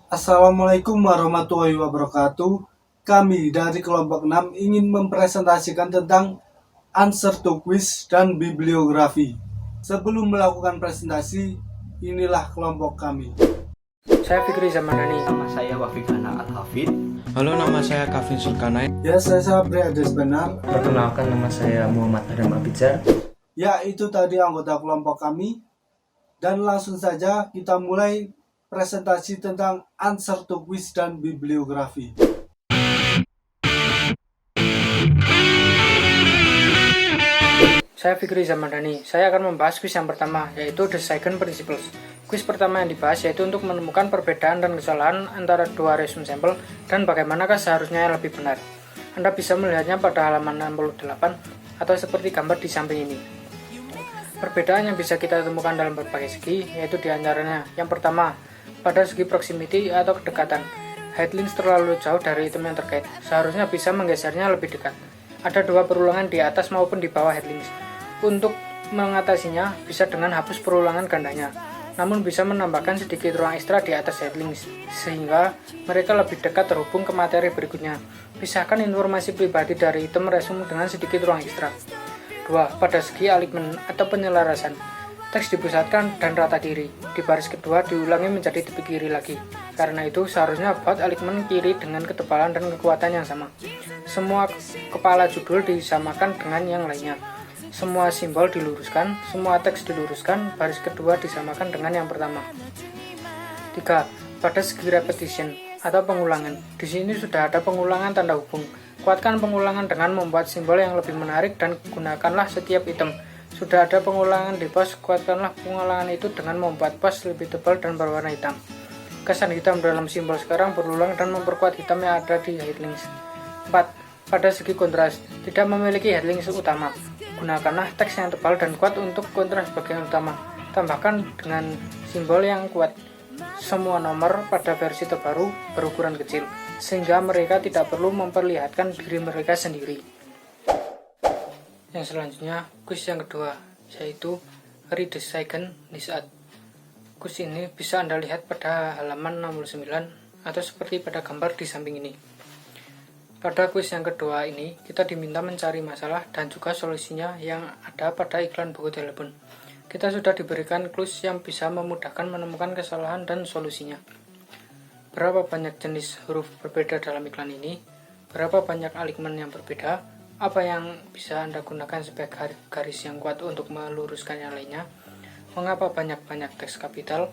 Assalamualaikum warahmatullahi wabarakatuh. Kami dari kelompok 6 ingin mempresentasikan tentang answer to quiz dan bibliografi. Sebelum melakukan presentasi, inilah kelompok kami. Saya Fikri Zamanani. Nama saya Wafikana Al-Hafid. Halo, nama saya Kavin Sulkanai. Ya, saya Sabri Ades Benar. Perkenalkan, nama saya Muhammad Adam Abidjar. Ya, itu tadi anggota kelompok kami. Dan langsung saja kita mulai presentasi tentang answer to quiz dan bibliografi. Saya Fikri Zamadani. Saya akan membahas kuis yang pertama, yaitu The Second Principles. Kuis pertama yang dibahas yaitu untuk menemukan perbedaan dan kesalahan antara dua resume sampel dan bagaimanakah seharusnya yang lebih benar. Anda bisa melihatnya pada halaman 68 atau seperti gambar di samping ini. Perbedaan yang bisa kita temukan dalam berbagai segi yaitu diantaranya yang pertama, pada segi proximity atau kedekatan. Headlinks terlalu jauh dari item yang terkait, seharusnya bisa menggesernya lebih dekat. Ada dua perulangan di atas maupun di bawah headlinks. Untuk mengatasinya bisa dengan hapus perulangan gandanya, namun bisa menambahkan sedikit ruang ekstra di atas headlinks sehingga mereka lebih dekat terhubung ke materi berikutnya. Pisahkan informasi pribadi dari item resume dengan sedikit ruang ekstra. 2. Pada segi alignment atau penyelarasan, teks dipusatkan dan rata kiri. Di baris kedua diulangi menjadi tepi kiri lagi. Karena itu seharusnya buat alignment kiri dengan ketebalan dan kekuatan yang sama. Semua kepala judul disamakan dengan yang lainnya. Semua simbol diluruskan, semua teks diluruskan, baris kedua disamakan dengan yang pertama. 3. Pada segi repetition atau pengulangan, di sini sudah ada pengulangan tanda hubung. Kuatkan pengulangan dengan membuat simbol yang lebih menarik dan gunakanlah setiap item. Sudah ada pengulangan di pos, kuatkanlah pengulangan itu dengan membuat pos lebih tebal dan berwarna hitam. Kesan hitam dalam simbol sekarang berulang dan memperkuat hitam yang ada di headlinks. 4. Pada segi kontras, tidak memiliki headlinks utama. Gunakanlah teks yang tebal dan kuat untuk kontras bagian utama. Tambahkan dengan simbol yang kuat. Semua nomor pada versi terbaru berukuran kecil, sehingga mereka tidak perlu memperlihatkan diri mereka sendiri. Yang selanjutnya, kuis yang kedua, yaitu Read the Second Nisat. Kuis ini bisa Anda lihat pada halaman 69 atau seperti pada gambar di samping ini. Pada kuis yang kedua ini, kita diminta mencari masalah dan juga solusinya yang ada pada iklan buku telepon. Kita sudah diberikan clues yang bisa memudahkan menemukan kesalahan dan solusinya. Berapa banyak jenis huruf berbeda dalam iklan ini? Berapa banyak alignment yang berbeda? Apa yang bisa Anda gunakan sebagai garis yang kuat untuk meluruskan yang lainnya? Mengapa banyak-banyak teks kapital?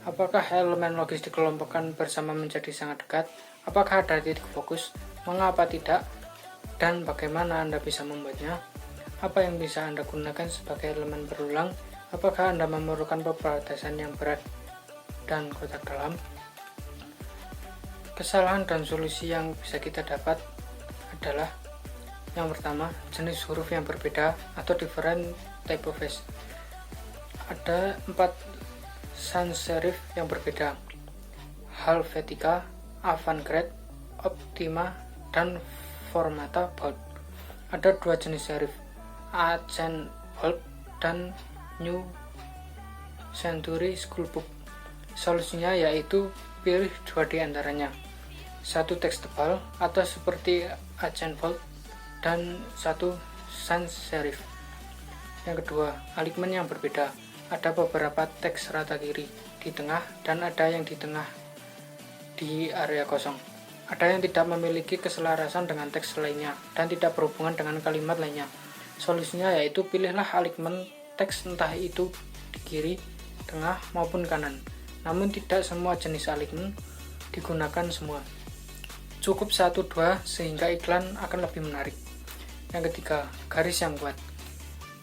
Apakah elemen logis dikelompokkan bersama menjadi sangat dekat? Apakah ada titik fokus? Mengapa tidak? Dan bagaimana Anda bisa membuatnya? Apa yang bisa Anda gunakan sebagai elemen berulang? Apakah Anda memerlukan pembatasan yang berat dan kotak dalam? Kesalahan dan solusi yang bisa kita dapat adalah yang pertama, jenis huruf yang berbeda atau different typeface. Ada 4 sans serif yang berbeda: Helvetica, Avantgarde, Optima, dan Formata Bold. Ada 2 jenis serif, Accent Bold dan New Century Schoolbook. Solusinya yaitu pilih 2 di antaranya. 1 teks tebal atau seperti Accent Bold dan 1 sans serif. Yang kedua, alignment yang berbeda. Ada beberapa teks rata kiri di tengah dan ada yang di tengah di area kosong. Ada yang tidak memiliki keselarasan dengan teks lainnya dan tidak berhubungan dengan kalimat lainnya. Solusinya yaitu pilihlah alignment teks entah itu di kiri, tengah, maupun kanan. Namun tidak semua jenis alignment digunakan semua. Cukup 1-2 sehingga iklan akan lebih menarik. Yang ketiga, garis yang kuat.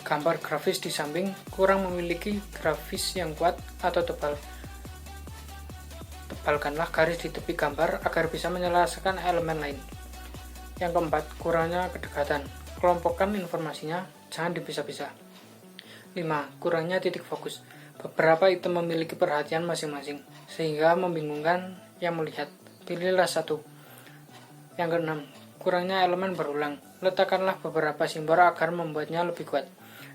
Gambar grafis di samping kurang memiliki grafis yang kuat atau tebal. Tebalkanlah garis di tepi gambar agar bisa menyelesaikan elemen lain. Yang keempat, kurangnya kedekatan. Kelompokkan informasinya, jangan dipisah-pisah. 5. Kurangnya titik fokus. Beberapa item memiliki perhatian masing-masing, sehingga membingungkan yang melihat. Pilihlah 1. Yang keenam, kurangnya elemen berulang. Letakkanlah beberapa simbol agar membuatnya lebih kuat,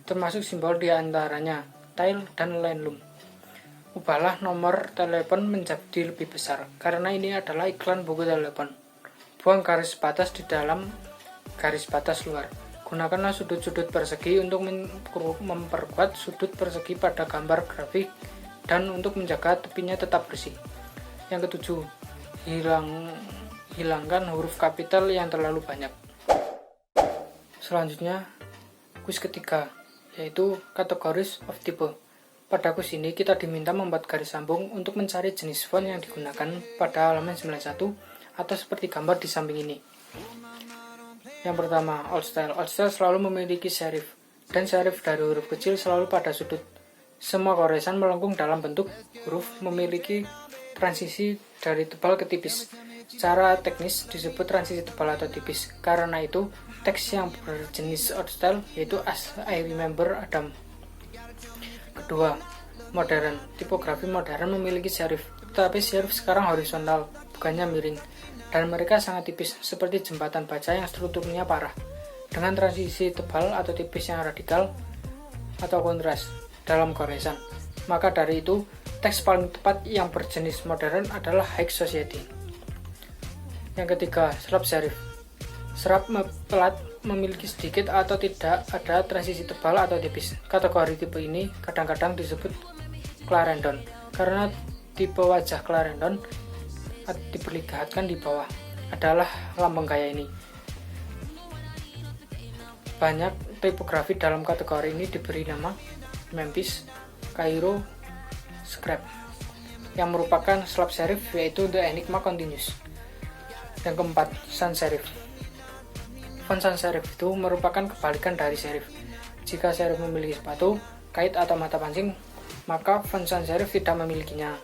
termasuk simbol di antaranya tile dan line loom. ubahlah nomor telepon menjadi lebih besar, karena ini adalah iklan buku telepon. Buang garis batas di dalam garis batas luar. Gunakanlah sudut-sudut persegi untuk memperkuat sudut persegi pada gambar grafik dan untuk menjaga tepinya tetap bersih. Yang ketujuh, hilangkan huruf kapital yang terlalu banyak. Selanjutnya, kuis ketiga, yaitu kategoris of type. Pada kuis ini kita diminta membuat garis sambung untuk mencari jenis font yang digunakan pada halaman 91 atau seperti gambar di samping ini. Yang pertama, Old Style. Old Style selalu memiliki serif, dan serif dari huruf kecil selalu pada sudut. Semua goresan melengkung dalam bentuk huruf memiliki transisi dari tebal ke tipis. Secara teknis disebut transisi tebal atau tipis. Karena itu, teks yang berjenis Old Style yaitu As I Remember Adam. Kedua, modern. Tipografi modern memiliki serif, tetapi serif sekarang horizontal, bukannya miring, dan mereka sangat tipis, seperti jembatan baja yang strukturnya parah, dengan transisi tebal atau tipis yang radikal atau kontras dalam goresan. Maka dari itu, teks paling tepat yang berjenis modern adalah High Society. Yang ketiga, serap serif. Serap pelat memiliki sedikit atau tidak ada transisi tebal atau tipis. Kategori tipe ini kadang-kadang disebut Clarendon karena tipe wajah Clarendon diperlihatkan di bawah adalah lambang gaya ini. Banyak tipografi dalam kategori ini diberi nama Memphis, Cairo, Scrap, yang merupakan slab serif yaitu The Enigma Continues. Yang keempat, sans serif. Font sans serif itu merupakan kebalikan dari serif. Jika serif memiliki sepatu, kait atau mata pancing, maka font sans serif tidak memilikinya.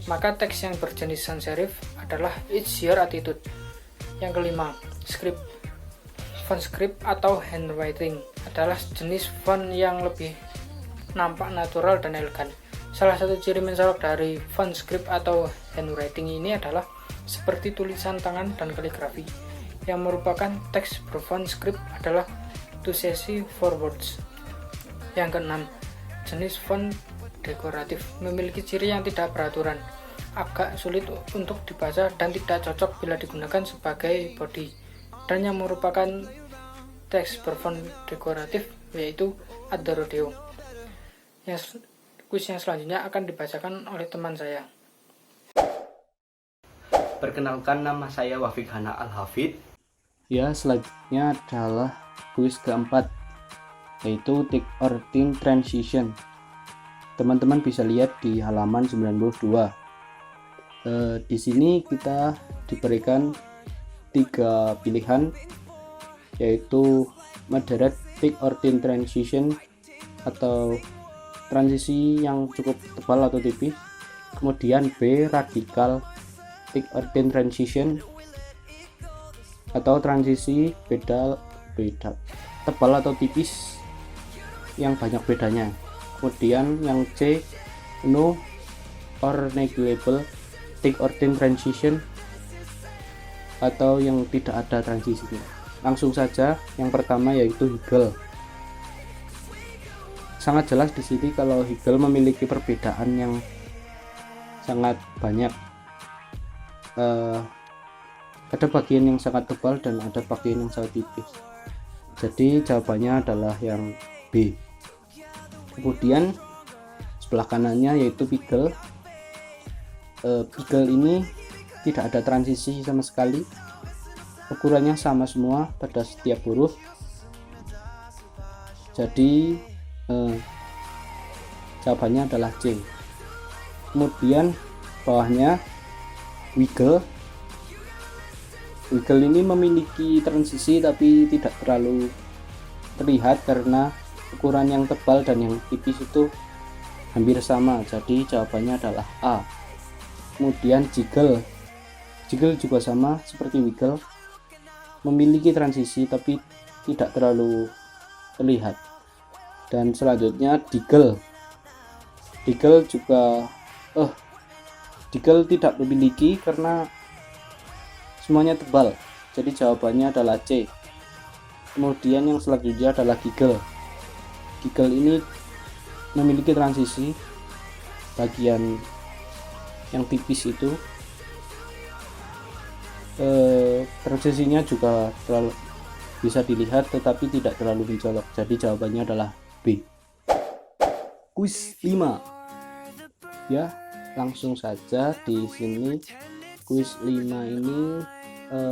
Maka teks yang berjenis sans serif adalah It's Your Attitude. Yang kelima, script. Font script atau handwriting adalah jenis font yang lebih nampak natural dan elegan. Salah satu ciri mencolok dari font script atau handwriting ini adalah seperti tulisan tangan dan kaligrafi. Yang merupakan teks berfont script adalah To Sassy Forwards. Yang keenam, jenis font dekoratif memiliki ciri yang tidak beraturan, agak sulit untuk dibaca dan tidak cocok bila digunakan sebagai body, dan yang merupakan teks berfont dekoratif yaitu At the Rodeo. Kuis yang selanjutnya akan dibacakan oleh teman saya. Perkenalkan, nama saya Wafik Hana Al-Hafid. Ya, selanjutnya adalah kuis keempat, yaitu Take or Thin Transition. Teman-teman bisa lihat di halaman 92. Di sini kita diberikan 3 pilihan, yaitu moderate thick or thin transition atau transisi yang cukup tebal atau tipis. Kemudian B, radical thick or thin transition atau transisi beda tebal atau tipis yang banyak bedanya. Kemudian yang C, no or negligible thick or thin transition atau yang tidak ada transisinya. Langsung saja, yang pertama yaitu Hegel. Sangat jelas di sini kalau Hegel memiliki perbedaan yang sangat banyak. Ada bagian yang sangat tebal dan ada bagian yang sangat tipis. Jadi jawabannya adalah yang B. Kemudian sebelah kanannya yaitu Pigel. Pigel ini tidak ada transisi sama sekali. Ukurannya sama semua pada setiap huruf. Jadi jawabannya adalah C. Kemudian bawahnya Wigel. Wigel ini memiliki transisi tapi tidak terlalu terlihat karena ukuran yang tebal dan yang tipis itu hampir sama. Jadi jawabannya adalah A. Kemudian Jiggle juga sama seperti Wigel, memiliki transisi tapi tidak terlalu terlihat. Dan selanjutnya Diggle juga Diggle tidak memiliki karena semuanya tebal. Jadi jawabannya adalah C. Kemudian yang selanjutnya adalah Giggle. Giggle ini memiliki transisi bagian yang tipis itu transisinya juga terlalu bisa dilihat tetapi tidak terlalu mencolok, jadi jawabannya adalah B. Kuis 5 ya, langsung saja. Di sini kuis 5 ini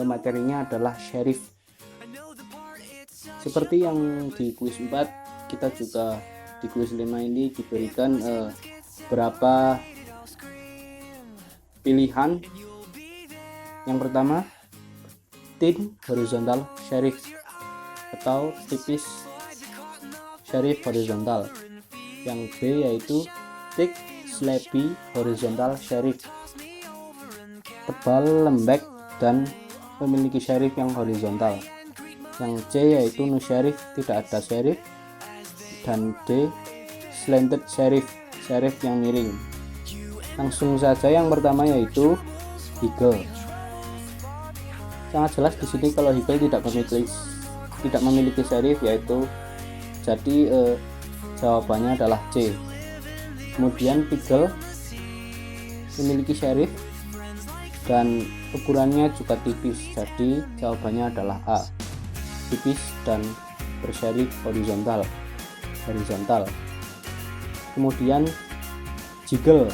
materinya adalah sheriff. Seperti yang di kuis 4, kita juga di kuis 5 ini diberikan berapa pilihan. Yang pertama, thin horizontal sheriff atau tipis sheriff horizontal. Yang B yaitu thick slabby horizontal sheriff, tebal lembek dan memiliki sheriff yang horizontal. Yang C yaitu no sheriff, tidak ada sheriff. Dan D slanted sheriff, sheriff yang miring. Langsung saja yang pertama yaitu eagle. Sangat jelas di sini kalau eagle tidak memiliki sheriff, yaitu jadi jawabannya adalah C. Kemudian eagle memiliki sheriff dan ukurannya juga tipis, jadi jawabannya adalah A, tipis dan berserif horizontal. Kemudian eagle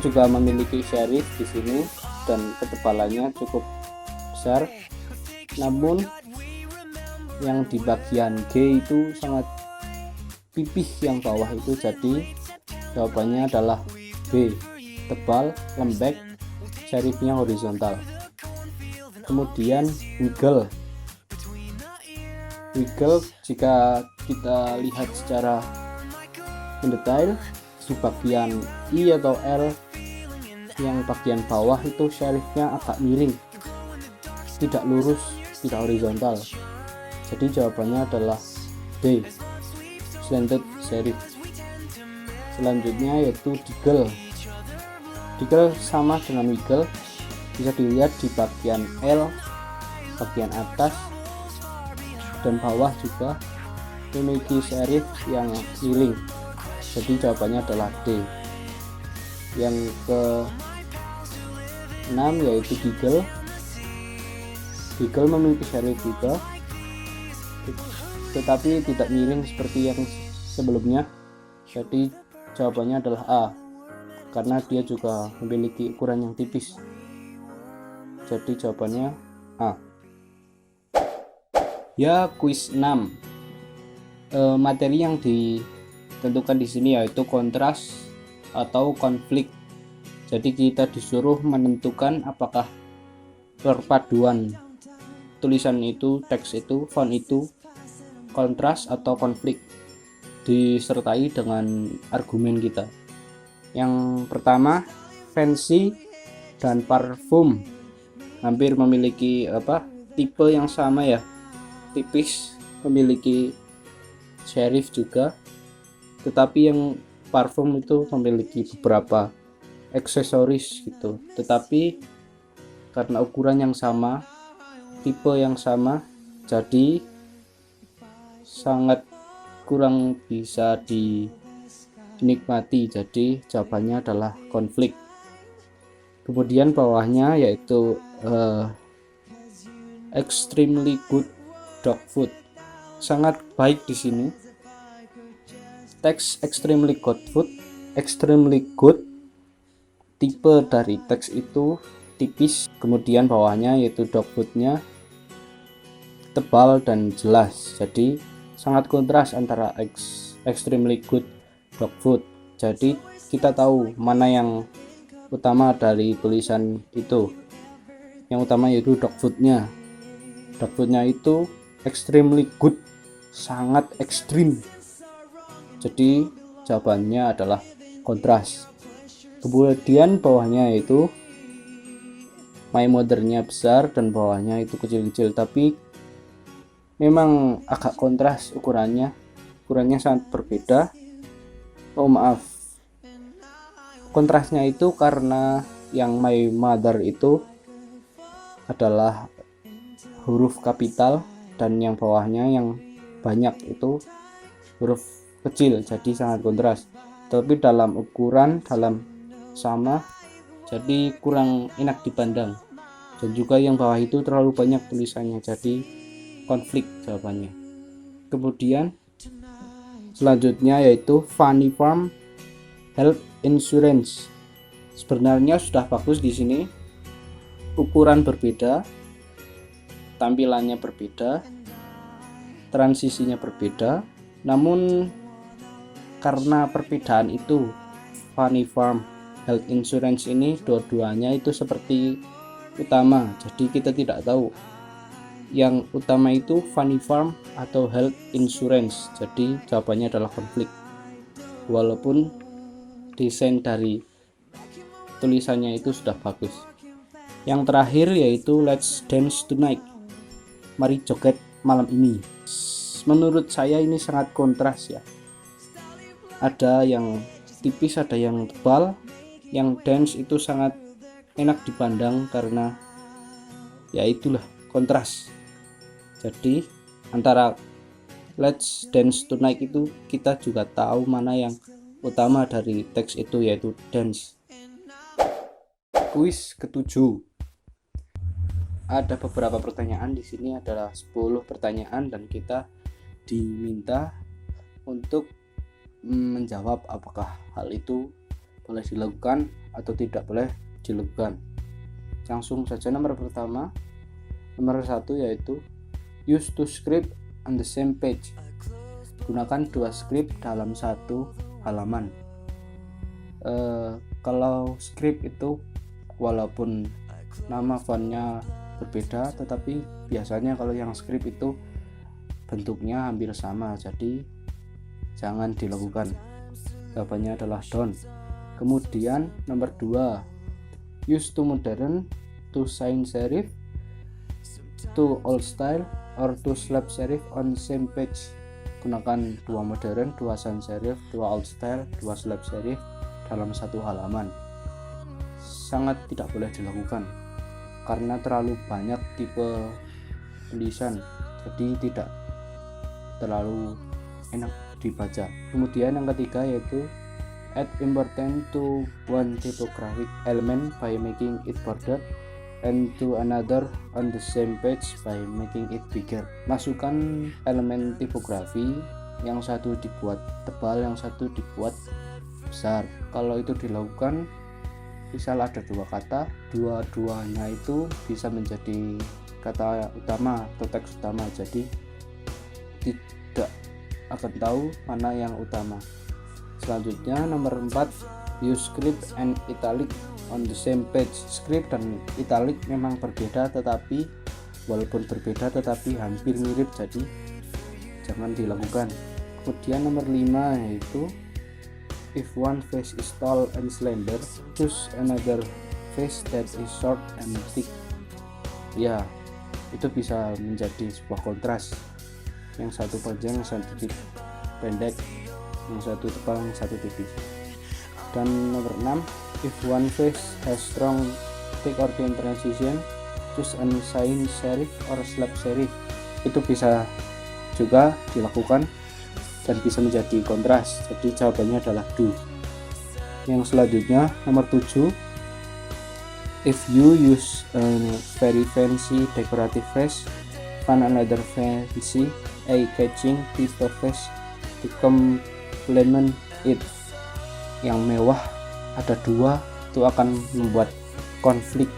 juga memiliki sheriff di sini dan ketebalannya cukup besar, namun yang di bagian G itu sangat pipih yang bawah itu, jadi jawabannya adalah B, tebal lembek sheriffnya horizontal. Kemudian wiggle jika kita lihat secara mendetail, di bagian I atau L yang bagian bawah itu sheriffnya agak miring, tidak lurus, tidak horizontal, jadi jawabannya adalah D, slanted sheriff. Selanjutnya yaitu deagle sama dengan wiggle, bisa dilihat di bagian L, bagian atas dan bawah juga memiliki sheriff yang miring, jadi jawabannya adalah D. Yang ke-6 yaitu eagle memiliki sheriff juga, tetapi tidak miring seperti yang sebelumnya, jadi jawabannya adalah A, karena dia juga memiliki ukuran yang tipis, jadi jawabannya A. Ya, kuis 6. Materi yang ditentukan di sini yaitu kontras atau konflik. Jadi kita disuruh menentukan apakah perpaduan tulisan itu, teks itu, font itu kontras atau konflik, disertai dengan argumen kita. Yang pertama, fancy dan parfum hampir memiliki tipe yang sama ya, tipis, memiliki sheriff juga, tetapi yang parfum itu memiliki beberapa aksesoris gitu, tetapi karena ukuran yang sama, tipe yang sama, jadi sangat kurang bisa dinikmati, jadi jawabannya adalah konflik. Kemudian bawahnya yaitu extremely good dog food, sangat baik di sini. Teks extremely good, tipe dari teks itu tipis. Kemudian bawahnya yaitu dog foodnya tebal dan jelas, jadi sangat kontras antara extremely good dog food. Jadi kita tahu mana yang utama dari tulisan itu. Yang utama yaitu dog foodnya itu extremely good, sangat ekstrim, jadi jawabannya adalah kontras. Kemudian bawahnya yaitu my mothernya besar dan bawahnya itu kecil-kecil, tapi memang agak kontras ukurannya sangat berbeda. Kontrasnya itu karena yang my mother itu adalah huruf kapital dan yang bawahnya yang banyak itu huruf kecil, jadi sangat kontras. tapi dalam ukuran dalam sama, jadi kurang enak dipandang. Dan juga yang bawah itu terlalu banyak tulisannya, jadi konflik jawabannya. Kemudian selanjutnya yaitu Funny Farm Health Insurance. Sebenarnya sudah bagus di sini. Ukuran berbeda, tampilannya berbeda, transisinya berbeda. Namun karena perbedaan itu, Funny Farm Health Insurance ini dua-duanya itu seperti utama. Jadi kita tidak tahu yang utama itu Funny Farm atau Health Insurance. Jadi jawabannya adalah konflik. Walaupun desain dari tulisannya itu sudah bagus. Yang terakhir yaitu Let's Dance Tonight. Mari joget malam ini. Menurut saya ini sangat kontras ya. Ada yang tipis, ada yang tebal. Yang dance itu sangat enak dipandang karena ya itulah kontras. Jadi antara Let's Dance Tonight itu kita juga tahu mana yang utama dari teks itu, yaitu dance. Kuis ketujuh. Ada beberapa pertanyaan di sini, adalah 10 pertanyaan dan kita diminta untuk menjawab apakah hal itu boleh dilakukan atau tidak boleh dilakukan. Langsung saja nomor pertama. Nomor 1 yaitu use two script on the same page. Gunakan 2 script dalam satu halaman. Kalau script itu walaupun nama fontnya berbeda, tetapi biasanya kalau yang script itu bentuknya hampir sama, jadi jangan dilakukan. Jawabannya adalah don't. Kemudian nomor 2, use to modern, to sans serif, to old style, or to slab serif on same page. Gunakan 2 modern, 2 sans serif, 2 old style, 2 slab serif dalam satu halaman. Sangat tidak boleh dilakukan karena terlalu banyak tipe tulisan, jadi tidak terlalu enak dibaca. Kemudian yang ketiga yaitu add important to one typographic element by making it border and to another on the same page by making it bigger. Masukkan elemen tipografi, yang satu dibuat tebal, yang satu dibuat besar. Kalau itu dilakukan, misal ada 2 kata, dua-duanya itu bisa menjadi kata utama atau teks utama, jadi tidak akan tahu mana yang utama. Selanjutnya nomor 4, use script and italic on the same page. Script dan italic memang berbeda, tetapi walaupun berbeda tetapi hampir mirip, jadi jangan dilakukan. Kemudian nomor 5 yaitu if one face is tall and slender, choose another face that is short and thick. Ya, itu bisa menjadi sebuah kontras. Yang satu panjang, yang satu pendek, yang satu tebal, yang satu tipis. Dan nomor 6, if one face has strong thick or thin transition, choose an sans serif or slab serif. Itu bisa juga dilakukan dan bisa menjadi kontras, jadi jawabannya adalah do. Yang selanjutnya nomor 7, if you use a very fancy decorative phrase, find another fancy eye-catching piece of phrase to complement it. Yang mewah ada 2, itu akan membuat konflik,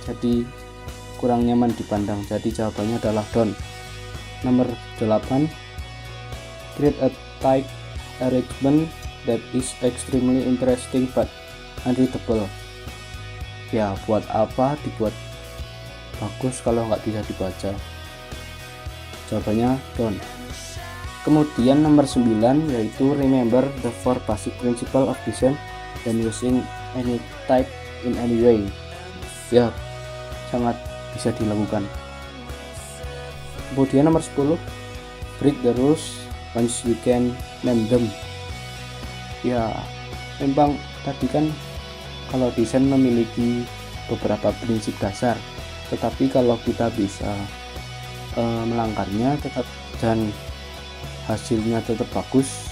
jadi kurang nyaman dipandang, jadi jawabannya adalah don't. Nomor 8, create a type arrangement that is extremely interesting but unreadable. Ya, buat apa dibuat bagus kalau nggak bisa dibaca? Jawabannya don't. Kemudian nomor 9 yaitu remember the 4 basic principle of design when using any type in any way. Ya, sangat bisa dilakukan. Kemudian nomor 10, break the rules once you can name them. Ya, memang tadi kan kalau desain memiliki beberapa prinsip dasar, tetapi kalau kita bisa melanggarnya tetap dan hasilnya tetap bagus,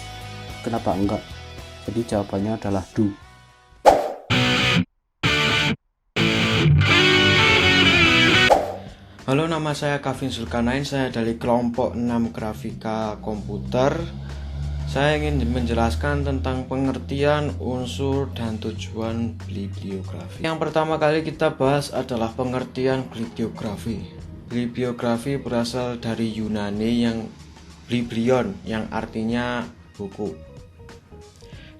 kenapa enggak? Jadi jawabannya adalah do. Halo, nama saya Kavin Zulkarnain, saya dari kelompok 6 grafika komputer. Saya ingin menjelaskan tentang pengertian, unsur, dan tujuan bibliografi. Yang pertama kali kita bahas adalah pengertian bibliografi. Bibliografi berasal dari Yunani yang biblion yang artinya buku,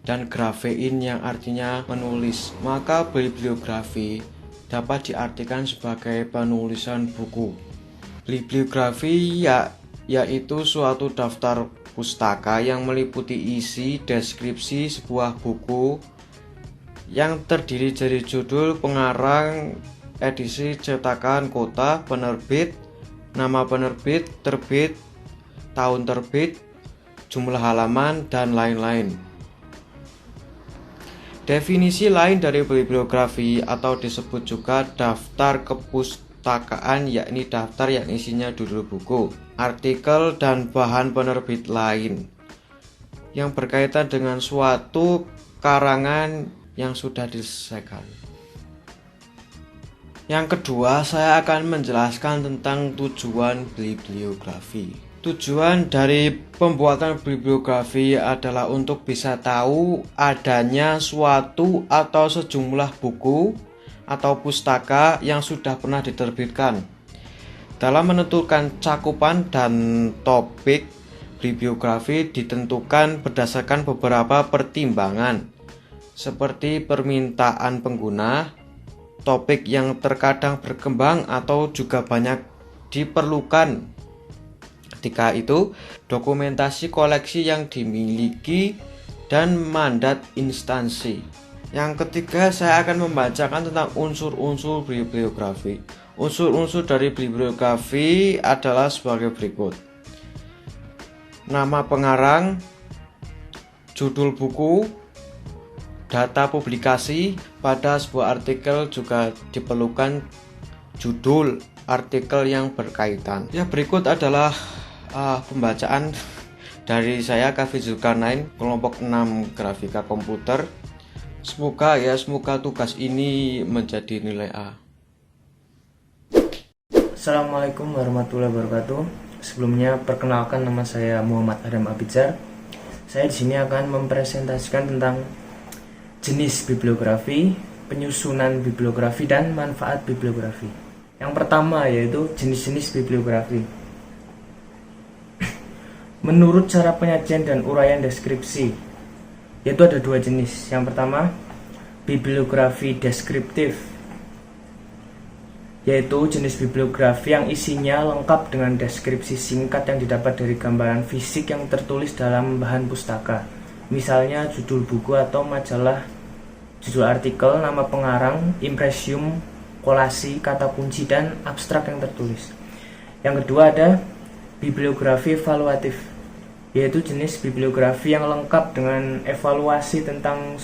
dan grafein yang artinya menulis. Maka bibliografi dapat diartikan sebagai penulisan buku. Bibliografi yaitu suatu daftar pustaka yang meliputi isi deskripsi sebuah buku yang terdiri dari judul, pengarang, edisi, cetakan, kota, penerbit, nama penerbit, terbit, tahun terbit, jumlah halaman, dan lain-lain. Definisi lain dari bibliografi atau disebut juga daftar kepustakaan, yakni daftar yang isinya judul buku, artikel, dan bahan penerbit lain yang berkaitan dengan suatu karangan yang sudah diselesaikan. Yang kedua, saya akan menjelaskan tentang tujuan bibliografi. Tujuan dari pembuatan bibliografi adalah untuk bisa tahu adanya suatu atau sejumlah buku atau pustaka yang sudah pernah diterbitkan. Dalam menentukan cakupan dan topik, bibliografi ditentukan berdasarkan beberapa pertimbangan, seperti permintaan pengguna, topik yang terkadang berkembang atau juga banyak diperlukan. Ketika itu, dokumentasi koleksi yang dimiliki dan mandat instansi. Yang ketiga, saya akan membacakan tentang unsur-unsur bibliografi. Unsur-unsur dari bibliografi adalah sebagai berikut. Nama pengarang, judul buku, data publikasi. Pada sebuah artikel juga diperlukan judul artikel yang berkaitan. Berikut adalah pembacaan dari saya, Kavin Zulkarnain, kelompok 6 grafika komputer. Semoga tugas ini menjadi nilai A. Assalamualaikum warahmatullahi wabarakatuh. Sebelumnya perkenalkan, nama saya Muhammad Adam Abidzar. Saya di sini akan mempresentasikan tentang jenis bibliografi, penyusunan bibliografi, dan manfaat bibliografi. Yang pertama yaitu jenis-jenis bibliografi. Menurut cara penyajian dan uraian deskripsi, yaitu ada dua jenis. Yang pertama, bibliografi deskriptif, yaitu jenis bibliografi yang isinya lengkap dengan deskripsi singkat yang didapat dari gambaran fisik yang tertulis dalam bahan pustaka, misalnya judul buku atau majalah, judul artikel, nama pengarang, impresium, kolasi, kata kunci, dan abstrak yang tertulis. Yang kedua ada bibliografi evaluatif, yaitu jenis bibliografi yang lengkap dengan evaluasi tentang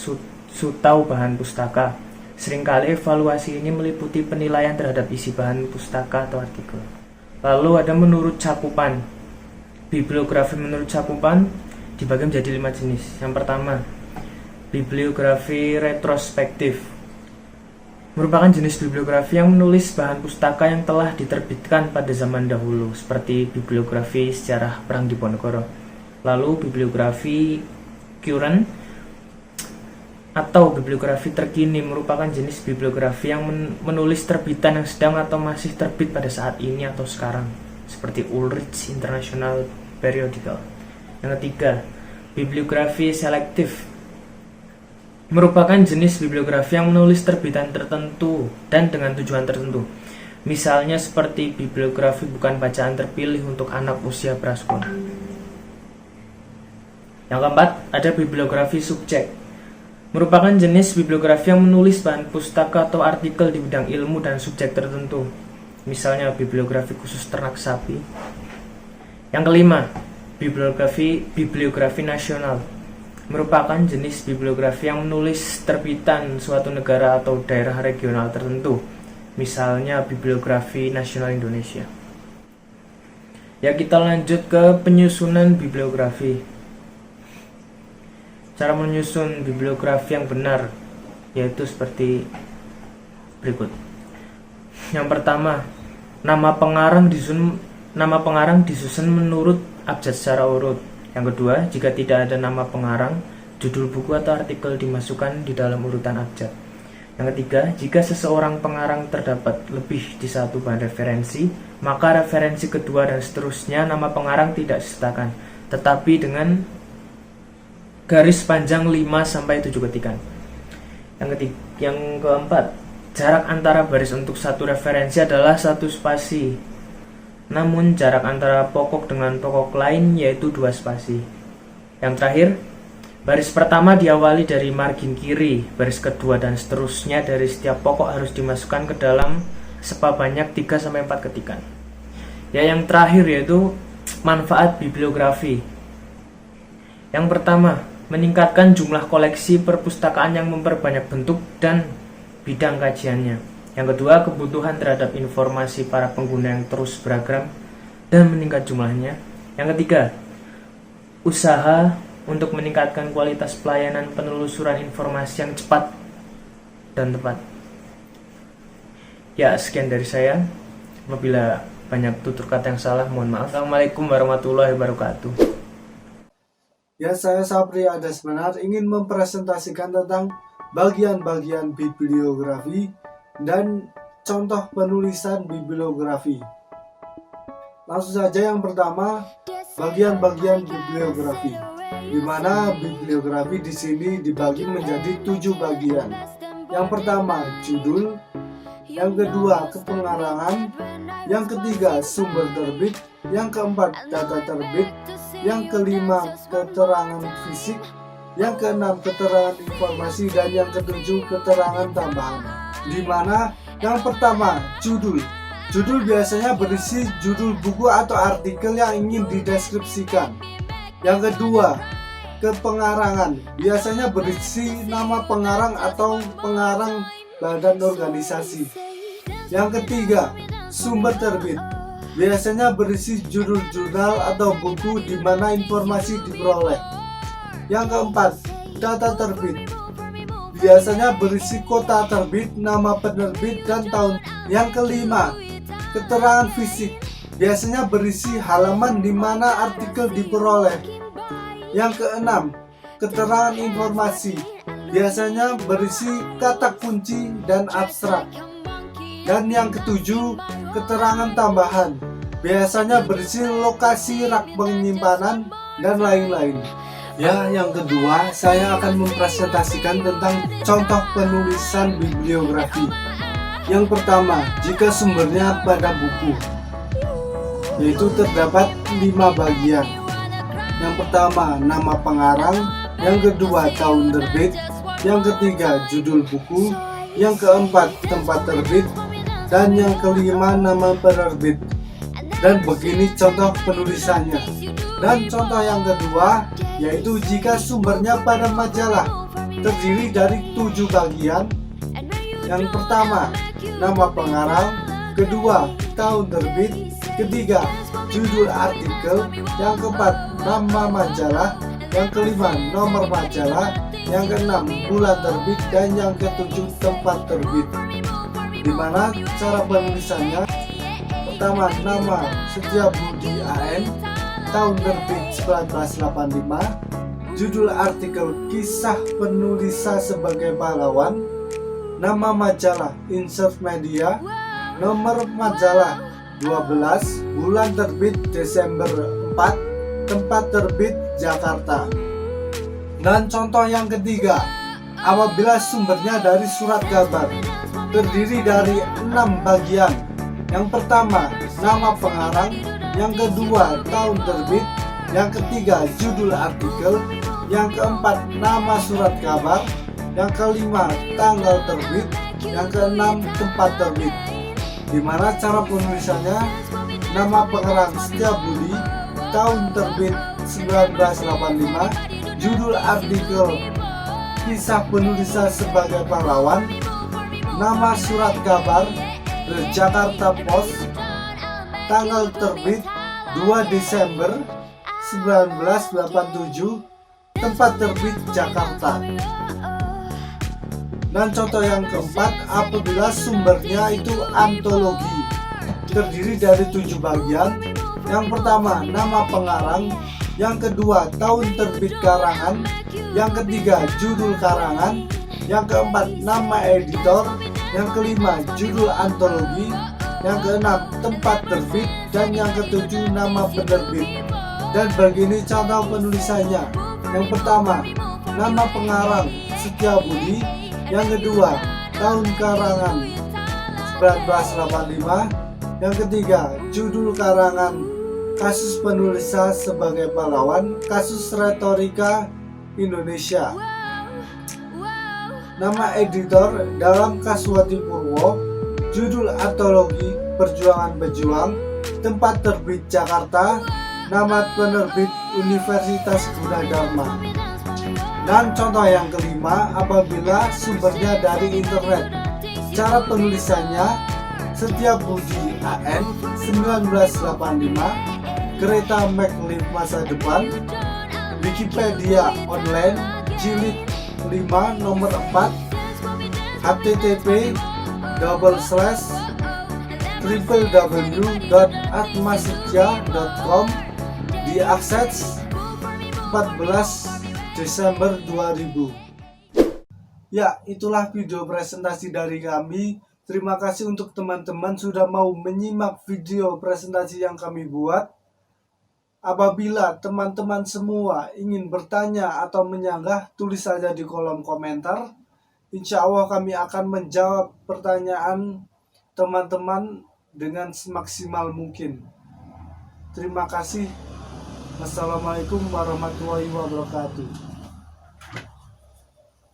sutau bahan pustaka. Seringkali evaluasi ini meliputi penilaian terhadap isi bahan pustaka atau artikel. Lalu ada menurut cakupan. Bibliografi menurut cakupan dibagi menjadi 5 jenis. Yang pertama, bibliografi retrospektif, merupakan jenis bibliografi yang menulis bahan pustaka yang telah diterbitkan pada zaman dahulu, seperti bibliografi sejarah Perang Diponegoro. Lalu bibliografi current atau bibliografi terkini merupakan jenis bibliografi yang menulis terbitan yang sedang atau masih terbit pada saat ini atau sekarang, seperti Ulrich International Periodical. Yang ketiga, bibliografi selektif, merupakan jenis bibliografi yang menulis terbitan tertentu dan dengan tujuan tertentu. Misalnya seperti bibliografi bukan bacaan terpilih untuk anak usia prasekolah. Yang keempat, ada bibliografi subjek, merupakan jenis bibliografi yang menulis bahan pustaka atau artikel di bidang ilmu dan subjek tertentu. Misalnya bibliografi khusus ternak sapi. Yang kelima, bibliografi nasional, merupakan jenis bibliografi yang menulis terbitan suatu negara atau daerah regional tertentu, misalnya bibliografi nasional Indonesia. Ya, kita lanjut ke penyusunan bibliografi. Cara menyusun bibliografi yang benar yaitu seperti berikut. Yang pertama, nama pengarang disusun menurut abjad secara urut. Yang kedua, jika tidak ada nama pengarang, judul buku atau artikel dimasukkan di dalam urutan abjad. Yang ketiga, jika seseorang pengarang terdapat lebih di satu bahan referensi, maka referensi kedua dan seterusnya nama pengarang tidak disertakan, tetapi dengan garis panjang 5-7 ketikan. Yang keempat, jarak antara baris untuk satu referensi adalah 1 spasi. Namun jarak antara pokok dengan pokok lain yaitu 2 spasi. Yang terakhir, baris pertama diawali dari margin kiri, baris kedua dan seterusnya dari setiap pokok harus dimasukkan ke dalam sebanyak 3-4 ketikan. Ya, yang terakhir yaitu manfaat bibliografi. Yang pertama, meningkatkan jumlah koleksi perpustakaan yang memperbanyak bentuk dan bidang kajiannya. Yang kedua, kebutuhan terhadap informasi para pengguna yang terus beragam dan meningkat jumlahnya. Yang ketiga, usaha untuk meningkatkan kualitas pelayanan penelusuran informasi yang cepat dan tepat. Ya, sekian dari saya. Apabila banyak tutur kata yang salah, mohon maaf. Assalamualaikum warahmatullahi wabarakatuh. Ya, saya Sapri Adas Benar ingin mempresentasikan tentang bagian-bagian bibliografi dan contoh penulisan bibliografi. Langsung saja yang pertama, bagian-bagian bibliografi, di mana bibliografi di sini dibagi menjadi 7 bagian. Yang pertama, judul. Yang kedua, kepengarangan. Yang ketiga, sumber terbit. Yang keempat, data terbit. Yang kelima, keterangan fisik. Yang keenam, keterangan informasi. Dan yang ketujuh, keterangan tambahan. Di mana yang pertama, judul. Judul biasanya berisi judul buku atau artikel yang ingin dideskripsikan. Yang kedua, kepengarangan. Biasanya berisi nama pengarang atau pengarang badan organisasi. Yang ketiga, sumber terbit. Biasanya berisi judul jurnal atau buku di mana informasi diperoleh. Yang keempat, data terbit. Biasanya berisi kota terbit, nama penerbit, dan tahun. Yang kelima, keterangan fisik. Biasanya berisi halaman di mana artikel diperoleh. Yang keenam, keterangan informasi. Biasanya berisi kata kunci dan abstrak. Dan yang ketujuh, keterangan tambahan. Biasanya berisi lokasi rak penyimpanan dan lain-lain. Ya, yang kedua, saya akan mempresentasikan tentang contoh penulisan bibliografi. Yang pertama, jika sumbernya pada buku, yaitu terdapat 5 bagian. Yang pertama, nama pengarang. Yang kedua, tahun terbit. Yang ketiga, judul buku. Yang keempat, tempat terbit. Dan yang kelima, nama penerbit. Dan begini contoh penulisannya. Dan contoh yang kedua, yaitu jika sumbernya pada majalah, terdiri dari 7 bagian. Yang pertama, nama pengarang. Kedua, tahun terbit. Ketiga, judul artikel. Yang keempat, nama majalah. Yang kelima, nomor majalah. Yang keenam, bulan terbit. Dan yang ketujuh, tempat terbit. Di mana cara penulisannya? Pertama, nama Setiabudi AN, tahun terbit 1985, judul artikel kisah penulisnya sebagai pahlawan, nama majalah Insert Media, nomor majalah 12, bulan terbit Desember 4, tempat terbit Jakarta. Dan contoh yang ketiga, apabila sumbernya dari surat kabar, terdiri dari 6 bagian. Yang pertama, nama pengarang. Yang kedua, tahun terbit. Yang ketiga, judul artikel. Yang keempat, nama surat kabar. Yang kelima, tanggal terbit. Yang keenam, tempat terbit. Di mana cara penulisannya? Nama pengarang Setiabudi, tahun terbit 1985, judul artikel kisah penulisnya sebagai pahlawan, nama surat kabar The Jakarta Post, tanggal terbit 2 Desember 1987, tempat terbit Jakarta. Dan contoh yang keempat, apabila sumbernya itu antologi, terdiri dari 7 bagian. Yang pertama, nama pengarang. Yang kedua, tahun terbit karangan. Yang ketiga, judul karangan. Yang keempat, nama editor. Yang kelima, judul antologi. Yang keenam, tempat terbit. Dan yang ketujuh, nama penerbit. Dan begini contoh penulisannya. Yang pertama, nama pengarang Setiabudi. Yang kedua, tahun karangan 1985. Yang ketiga, judul karangan kasus penulisan sebagai pahlawan, kasus retorika Indonesia. Nama editor dalam Kaswati Purwo, judul antologi Perjuangan Pejuang, tempat terbit Jakarta, nama penerbit Universitas Gunadarma. Dan contoh yang kelima, apabila sumbernya dari internet. Cara penulisannya, Setiabudi AN 1985, Kereta Maglev Masa Depan, Wikipedia Online Jilid 5 nomor 4, http://www.atmaseja.com, diakses 14 Desember 2000. Ya, itulah video presentasi dari kami. Terima kasih untuk teman-teman sudah mau menyimak video presentasi yang kami buat. Apabila teman-teman semua ingin bertanya atau menyanggah, tulis saja di kolom komentar. Insya Allah kami akan menjawab pertanyaan teman-teman dengan semaksimal mungkin. Terima kasih. Wassalamualaikum warahmatullahi wabarakatuh.